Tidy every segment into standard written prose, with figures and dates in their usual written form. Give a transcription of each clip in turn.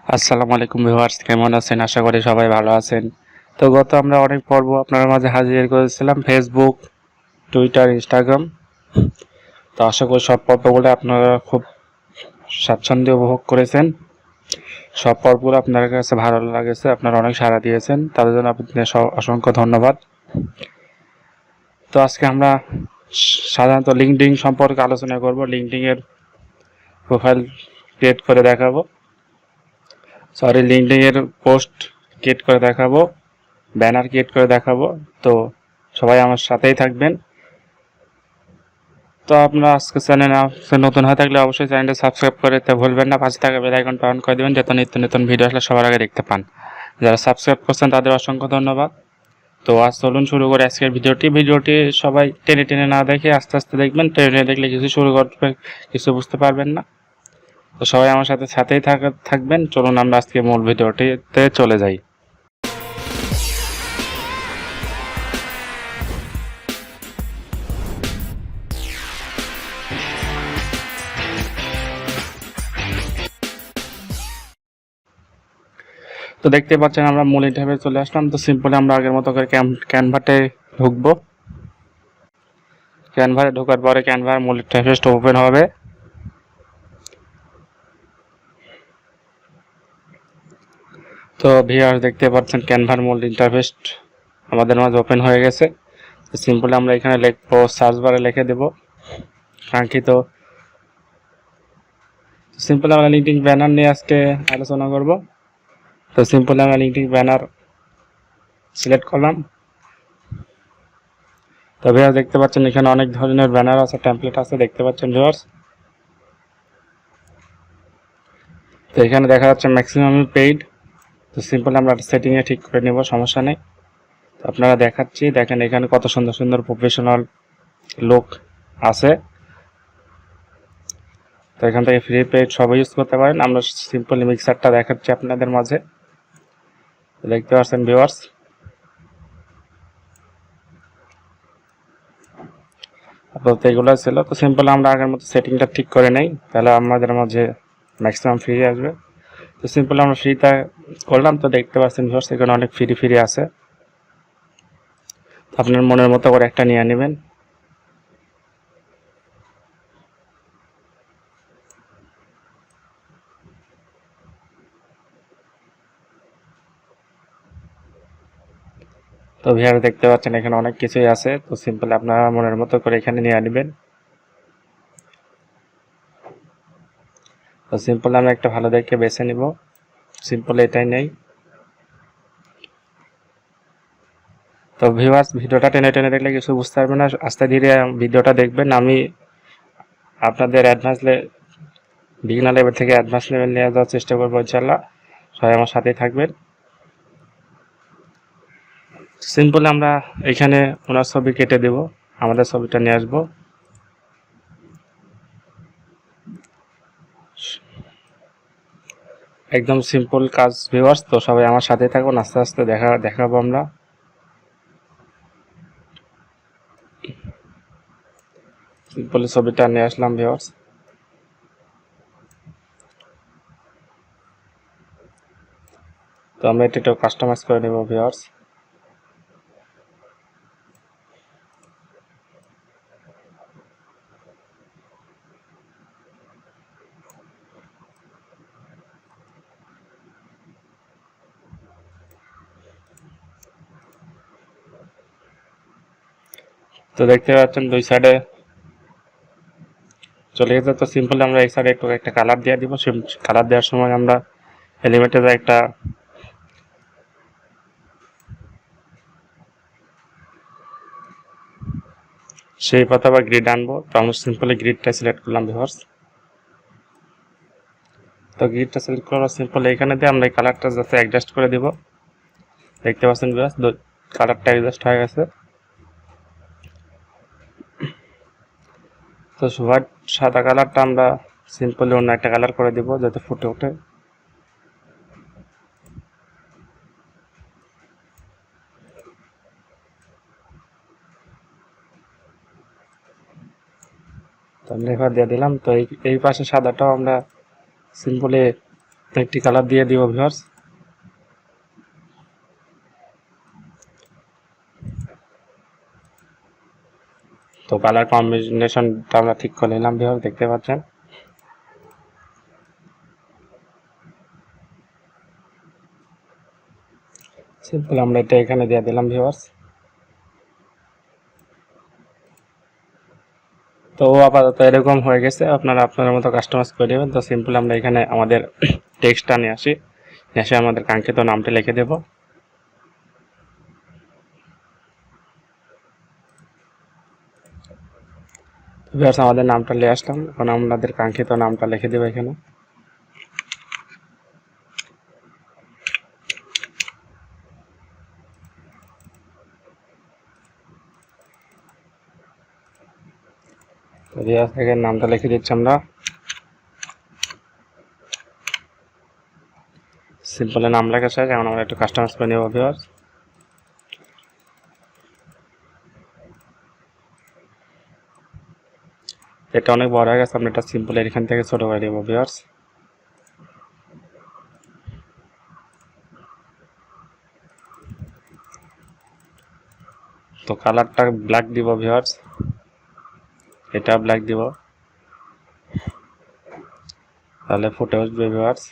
আসসালামু আলাইকুম ভিউয়ার্স, কেমন আছেন? আশা করি সবাই ভালো আছেন। তো গত আমরা অনেক পর্ব আপনার মাঝে হাজির করেছিলাম ফেসবুক, টুইটার, ইনস্টাগ্রাম। তো আশা করি সব পর্বগুলো আপনারা খুব স্বাচ্ছন্দ্যে উপভোগ করেছেন। সব পর্বগুলো আপনার কাছে ভালো লাগেছে, আপনারা অনেক সাড়া দিয়েছেন, তাদের জন্য আপনাদের অসংখ্য ধন্যবাদ। তো আজকে আমরা সাধারণত লিঙ্কডিন সম্পর্কে আলোচনা করব। লিঙ্কডিনের প্রোফাইল ক্রিয়েট করে দেখাবো, লিঙ্কডিনের পোস্ট ক্রিয়েট করে দেখাবো, ব্যানার ক্রিয়েট করে দেখাবো। তো সবাই আমার সাথেই থাকবেন। তো আপনারা আজকে চ্যানেলে নতুন হয়ে থাকলে অবশ্যই চ্যানেলটা সাবস্ক্রাইব করে দিতে ভুলবেন না। পাশে থাকা বেল আইকনটা অন করে দেবেন যাতে নিত্য নতুন ভিডিও আসলে সবার আগে দেখতে পান। যারা সাবস্ক্রাইব করছেন তাদের অসংখ্য ধন্যবাদ। তো আজ চলুন শুরু করে আজকের ভিডিওটি সবাই টেনে টেনে না দেখে আস্তে আস্তে দেখবেন। টেনে দেখলে কিছু শুরু করবে, কিছু বুঝতে পারবেন না। তো সবাই আমার সাথেই থাকবেন। চলুন আমরা আজকে মূল ভিডিওটিতে চলে যাই। তো দেখতে পাচ্ছেন আমরা মূল ইন্টারফেসে চলে আসলাম। তো সিম্পলি আমরা আগের মতো করে ক্যানভাতে ঢুকবো। ক্যানভাতে ঢোকার পরে ক্যানভার মূল ইন্টারফেসটা ওপেন হবে। তো ভিউয়ার্স দেখতে পাচ্ছেন ক্যানভার মূল ইন্টারফেস আমাদের মাঝে ওপেন হয়ে গেছে। তো সিম্পলি আমরা এখানে লিখবো, সার্চ বারে লিখে দেব কাঙ্ক্ষিত। সিম্পলি আমরা লিঙ্কডিন ব্যানার নিয়ে আজকে আলোচনা করব। তো সিম্পলি আমরা লিঙ্কডিন ব্যানার সিলেক্ট করলাম। তো ভিউয়ার্স দেখতে পাচ্ছেন এখানে অনেক ধরনের ব্যানার আছে, টেমপ্লেট আছে, দেখতে পাচ্ছেন ভিউয়ার্স। তো এখানে দেখা যাচ্ছে ম্যাক্সিমাম পেইড। তো সিম্পলি আমরা সেটিংয়ে ঠিক করে নেব, সমস্যা নেই। তো আপনারা দেখাচ্ছি, দেখেন এখানে কত সুন্দর সুন্দর প্রফেশনাল লোক আছে। তো এখান থেকে ফ্রি পেইড সবাই ইউজ করতে পারেন। আমরা সিম্পলি মিক্সারটা দেখাচ্ছি আপনাদের মাঝে, দেখতে পাচ্ছেন ভিউয়ার্স। আপাতত এগুলো ছিল। তো সিম্পল আমরা আগের মতো সেটিংটা ঠিক করে নেই, তাহলে আমাদের মাঝে ম্যাক্সিমাম ফ্রি আসবে। তো সিম্পল আমরা ফ্রিটা করলাম। তো দেখতে পাচ্ছেন ভিউয়ার্স এখানে অনেক ফ্রি আছে। আপনার মনের মতো করে একটা নিয়ে নেবেন। তো ভিউয়ার্স দেখতে পাচ্ছেন এখানে অনেক কিছুই আছে। তো সিম্পল আপনারা মনের মতো করে এখানে নিয়ে নেবেন। তো সিম্পল আমি একটা ভালো দেখে বেছে নিব, সিম্পল এটাই নেই। তো ভিউয়ার্স ভিডিওটা টেনে টেনে দেখলে কিছু বুঝতে পারবেন না, আস্তে ধীরে ভিডিওটা দেখবেন। আমি আপনাদের বিগিনার লেভেল থেকে অ্যাডভান্স লেভেল নিয়ে যাওয়ার চেষ্টা করবো ইনশাল্লাহ। সবাই আমার সাথেই থাকবেন। সিম্পলি আমরা এখানে ওনার ছবি কেটে দেব, আমাদের ছবিটা নিয়ে আসবো। একদম সিম্পল কাজ ভিউয়ার্স। তো সবাই আমার সাথেই থাকুন, আস্তে আস্তে দেখাবো আমরা। সিম্পলি ছবিটা নিয়ে আসলাম ভিউয়ার্স। তো আমরা এটা একটু কাস্টমাইজ করে নেব ভিউয়ার্স। তো দেখতে পাচ্ছেন দুই সাইডে চলে গেছে। তো সিম্পলি আমরা এই সাইডে একটু একটা কালার দিয়ে দিব। কালার দেওয়ার সময় আমরা এলিমেন্টে একটা সেই পাতা বা গ্রিড আনবো। তো আমরা সিম্পলি গ্রিডটা সিলেক্ট করলাম ভিউয়ার্স। তো গ্রিডটা সিলেক্ট করার সিম্পলি এখানে দিয়ে আমরা এই কালারটা যাতে অ্যাডজাস্ট করে দিব। দেখতে পাচ্ছেন ভিউয়ার্স কালারটা অ্যাডজাস্ট হয়ে গেছে। তো হোয়াইট সাদা কালারটা আমরা সিম্পলি অন্য একটা কালার করে দিব যাতে ফুটে ওঠে। তো আমরা এবার দিয়ে দিলাম। তো এই পাশে সাদাটাও আমরা সিম্পলি তো একটি কালার দিয়ে দিব ভিউয়ার্স। তো কালার কম্বিনেশনটা আমরা ঠিক করে নিলাম ভিউয়ার্স, দেখতে পাচ্ছেন। সিম্পল আমরা এটা এখানে দিয়ে দিলাম ভিউয়ার্স। তো আপাতত এরকম হয়ে গেছে, আপনারা আপনার মতো কাস্টমাইজ করে দেবেন। তো সিম্পল আমরা এখানে আমাদের টেক্সটটা নিয়ে আসি, এসে আমাদের কাঙ্ক্ষিত নামটা লিখে দেব। ভিউয়ার্স আমাদের নামটা নিয়ে আসলাম, এখন আমাদের কাঙ্ক্ষিত নামটা লিখে দেব এখানে। ভিউয়ার্স এখানে নামটা লিখে দিচ্ছি আমরা। সিম্পল নাম লেখা শেষ, এখন আমরা একটু কাস্টমাইজ করে নেব ভিউয়ার্স। এটা অনেক বড় হয়ে গেছে, আমরা এটা সিম্পল এখান থেকে ছোট করে দেব ভিউয়ার্স। তো কালারটা ব্ল্যাক দিব ভিউয়ার্স, এটা ব্ল্যাক দিব, তাহলে ফুটে উঠবে ভিউয়ার্স।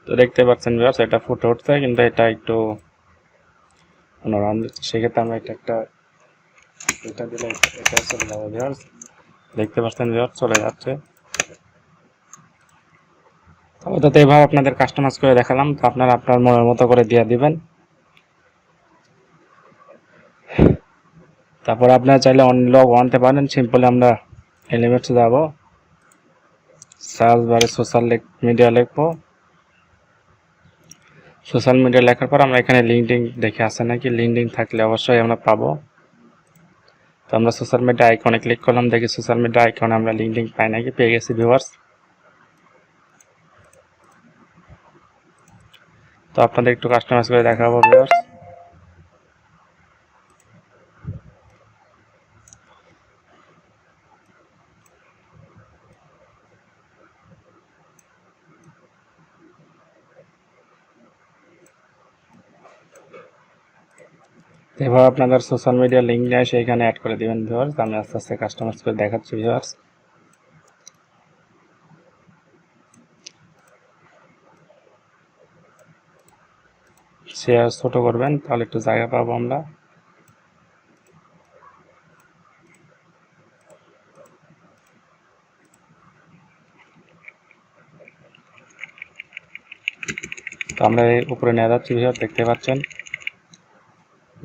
তো দেখতে পাচ্ছেন ভিউয়ার্স এটা ফুটে উঠছে, কিন্তু এটা একটু অন্যরকম দিচ্ছে, সেক্ষেত্রে আমরা এটা দিলে এটা চলে যাবে ভিউয়ার্স। দেখতে পাচ্ছেন ভিউয়ার্স চলে যাচ্ছে। তো এইভাবে আপনাদের কাস্টমাইজ করে দেখালাম, তো আপনারা আপনার মনের মতো করে দিয়ে দিবেন। তারপর আপনারা চাইলে লগ আনতে পারেন। সিম্পলি আমরা এলিমেন্টস যাব, সার্চ বারে সোশ্যাল মিডিয়া লিখবো। সোশ্যাল মিডিয়া লেখার পর আমরা এখানে লিঙ্কডিন দেখে আসে নাকি, লিঙ্কডিন থাকলে অবশ্যই আমরা পাবো। তো আমরা সোশ্যাল মিডিয়া আইকনে ক্লিক করলাম, দেখি সোশ্যাল মিডিয়া আইকনে আমরা লিঙ্কডিন পাই নাকি, পেয়ে গেছি ভিউয়ার্স। তো আপনাদের একটু কাস্টমাইজ করে দেখাবো ভিউয়ার্স। এভাবে আপনাদের সোশ্যাল মিডিয়া লিঙ্ক নিয়ে সেইখানে অ্যাড করে দিবেন ভিউয়ার্স। আমি আস্তে আস্তে কাস্টমাইজ করে দেখাচ্ছি ভিউয়ার্স। শেয়ার ছোট করবেন, তাহলে একটু জায়গা পাবো আমরা। তো আমরা এই উপরে নিয়ে যাচ্ছি ভিউয়ার্স, দেখতে পাচ্ছেন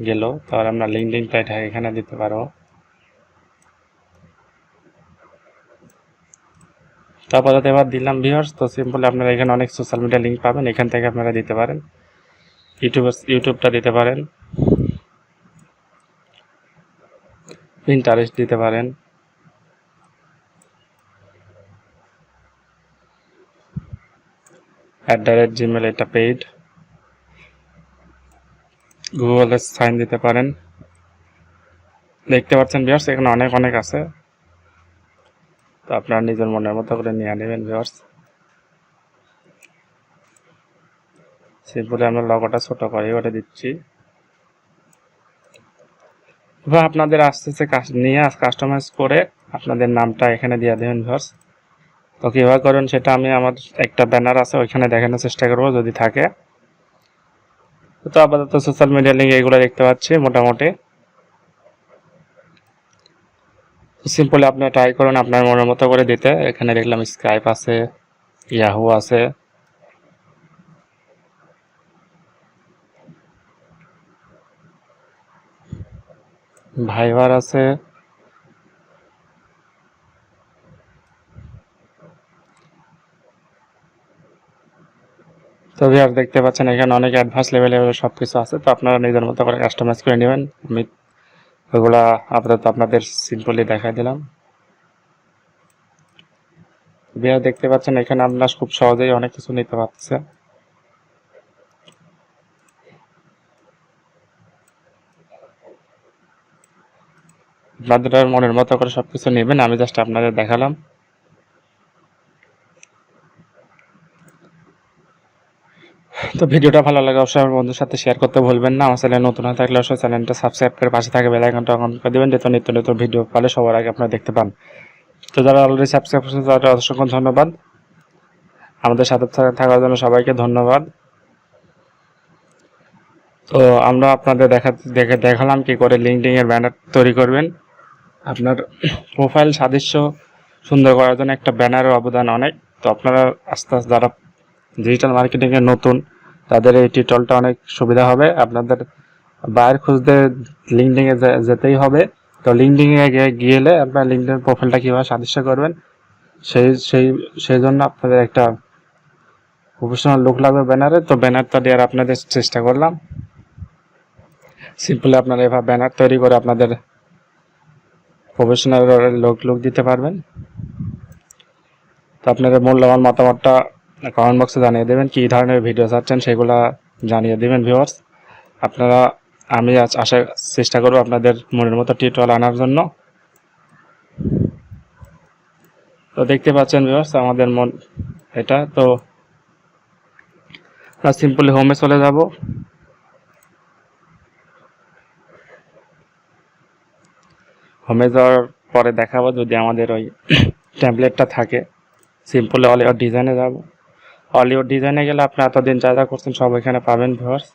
গেল। তাহলে আমরা লিঙ্কডিনটা এখানে দিতে পারবো। তারপরে এবার দিলাম ভিউয়ার্স। তো সিম্পলি আপনারা এখানে অনেক সোশ্যাল মিডিয়া লিঙ্ক পাবেন, এখান থেকে আপনারা দিতে পারেন। ইউটিউবটা দিতে পারেন, পিন্টারেস্ট দিতে পারেন, @gmail এটা পেইড, গুগলের সাইন দিতে পারেন। দেখতে পাচ্ছেন ভিউয়ার্স এখানে অনেক আছে, তো আপনারা নিজের মনের মতো করে নিয়ে নেবেন ভিউয়ার্স। সিম্পলি আমরা লগোটা ছোট করে ওটা দিচ্ছি। এবার আপনাদের আস্তে আস্তে নিয়ে কাস্টমাইজ করে আপনাদের নামটা এখানে দিয়ে দেবেন ভিউয়ার্স। তো কীভাবে করেন সেটা আমি আমার একটা ব্যানার আছে ওইখানে দেখানোর চেষ্টা করবো যদি থাকে। তো আপাতত সোশ্যাল মিডিয়া লিঙ্ক এগুলো দেখতে পাচ্ছি মোটামুটি। সিম্পলি আপনি ট্রাই করুন আপনার মনের মতো করে দিতে। এখানে দেখলাম স্কাইপ আছে, ইয়াহু আছে, ভাইবার আছে, তো ভিউয়ার্স দেখতে পাচ্ছেন এখানে অনেক অ্যাডভান্স লেভেলের সব কিছু আছে। তো আপনারা নিজের মতো করে কাস্টমাইজ করে নেবেন। আমি ওগুলা আপাতত আপনাদের সিম্পলি দেখাই দিলাম। ভিউয়ার্স দেখতে পাচ্ছেন এখানে আপনারা খুব সহজেই অনেক কিছু নিতে পারছে। আপনাদের মনের মতো করে সবকিছু নেবেন, আমি জাস্ট আপনাদের দেখালাম। তো ভিডিওটা ভালো লাগে অবশ্যই আমার বন্ধুর সাথে শেয়ার করতে ভুলবেন না। আমার চ্যানেল নতুন হয়ে থাকলে অবশ্যই চ্যানেলটা সাবস্ক্রাইব করে পাশে থাকা বেল আইকনটা অন করে দেবেন, যাতে নিত্য নতুন ভিডিও পেলে সবার আগে আপনারা দেখতে পান। তো যারা অলরেডি সাবস্ক্রাইব করেছেন তাদের অসংখ্য ধন্যবাদ। আমাদের সাথে থাকার জন্য সবাইকে ধন্যবাদ। তো আমরা আপনাদের দেখালাম কি করে লিঙ্কডিন এর ব্যানার তৈরি করবেন। আপনার প্রোফাইল সাদৃশ্য সুন্দর করার জন্য একটা ব্যানারের অবদান অনেক। তো আপনারা আস্তে আস্তে যারা ডিজিটাল মার্কেটিং এ নতুন, তাদের এই টিউটোরিয়ালটা অনেক সুবিধা হবে। আপনাদের বায়ার খুঁজতে লিঙ্কডিন এ যেতেই হবে। তো লিঙ্কডিন এ গেলে আপনার লিঙ্কডিন প্রোফাইলটা কিভাবে সাদৃশ্য করবেন সেই জন্য আপনাদের একটা প্রফেশনাল লুক লাগবে ব্যানারে। তো ব্যানারটা দেওয়ার আপনাদের চেষ্টা করলাম। সিম্পলি আপনারা এভাবে ব্যানার তৈরি করে আপনাদের প্রফেশনাল লুক দিতে পারবেন। তো আপনাদের মূল্যবান মতামতটা কমেন্ট বক্সে জানিয়ে দেবেন, কী ধরনের ভিডিও চাচ্ছেন সেগুলো জানিয়ে দেবেন ভিউয়ার্স। আমি চেষ্টা করব আপনাদের মনের মতো টিউটোরিয়াল আনার জন্য। তো দেখতে পাচ্ছেন ভিউয়ার্স আমাদের এটা। তো আমরা সিম্পলি হোমে চলে যাব। হোমে যাওয়ার পরে দেখাবো যদি আমাদের ওই টেমপ্লেটটা থাকে। সিম্পলি অল ইওর ডিজাইনে যাব। অল ইওর ডিজাইনে গেলে আপনি এতদিন যা যা করছেন সব এখানে পাবেন ভিউয়ার্স।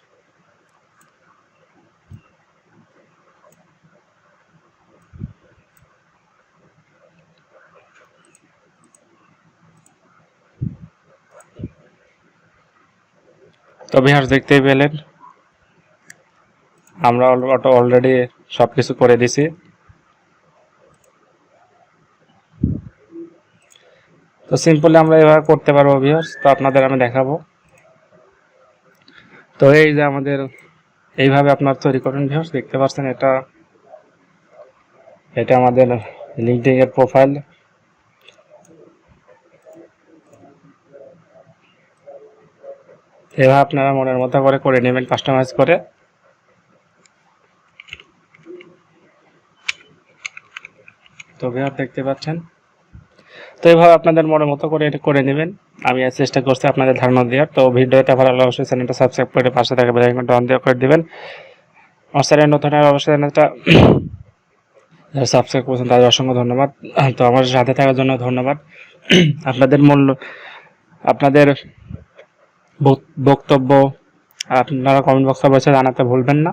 তো ভিউয়ার্স দেখতেই পেলেন আমরা অলরেডি সব কিছু করে দিছি। তো সিম্পলি আমরা এভাবে করতে পারবো ভিউয়ার্স। তো আপনাদের আমি দেখাবো। তো এই যে আমাদের এইভাবে আপনার তৈরি করেন ভিউয়ার্স, দেখতে পাচ্ছেন এটা আমাদের লিঙ্কডিন এর প্রোফাইল। এভাবে আপনারা মনের মতো করে নেবেন কাস্টমাইজ করে। তো ভিউয়ার্স দেখতে পাচ্ছেন। তো এইভাবে আপনাদের মনের মতো করে এটা করে নেবেন। আমি চেষ্টা করছি আপনাদের ধারণা দেওয়ার। তো ভিডিওটা ভালো লাগলে অবশ্যই চ্যানেলটা সাবস্ক্রাইব করে পাশে থাকা বেল আইকনটা অন করে দিবেন। আমার চ্যানেল নতুন হলে অবশ্যই চ্যানেলটা সাবস্ক্রাইব করছেন তাদের অসংখ্য ধন্যবাদ। তো আমার সাথে থাকার জন্য ধন্যবাদ। আপনাদের বক্তব্য আপনারা কমেন্ট বক্সে বসে জানাতে ভুলবেন না।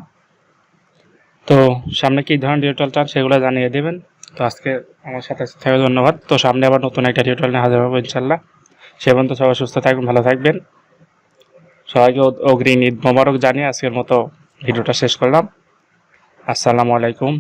তো সামনে কী ধরনের টিউটোরিয়াল চান সেগুলো জানিয়ে দেবেন। তো আজকে আমার সাথে থাকার ধন্যবাদ। তো সামনে আবার নতুন একটা টিউটোরিয়াল নিয়ে হাজির হবো ইনশাল্লাহ। সে পর্যন্ত সবাই সুস্থ থাকবেন, ভালো থাকবেন। সবাইকে অগ্রিম ঈদ মোবারক জানিয়ে আজকের মতো ভিডিওটা শেষ করলাম। আসসালামু আলাইকুম।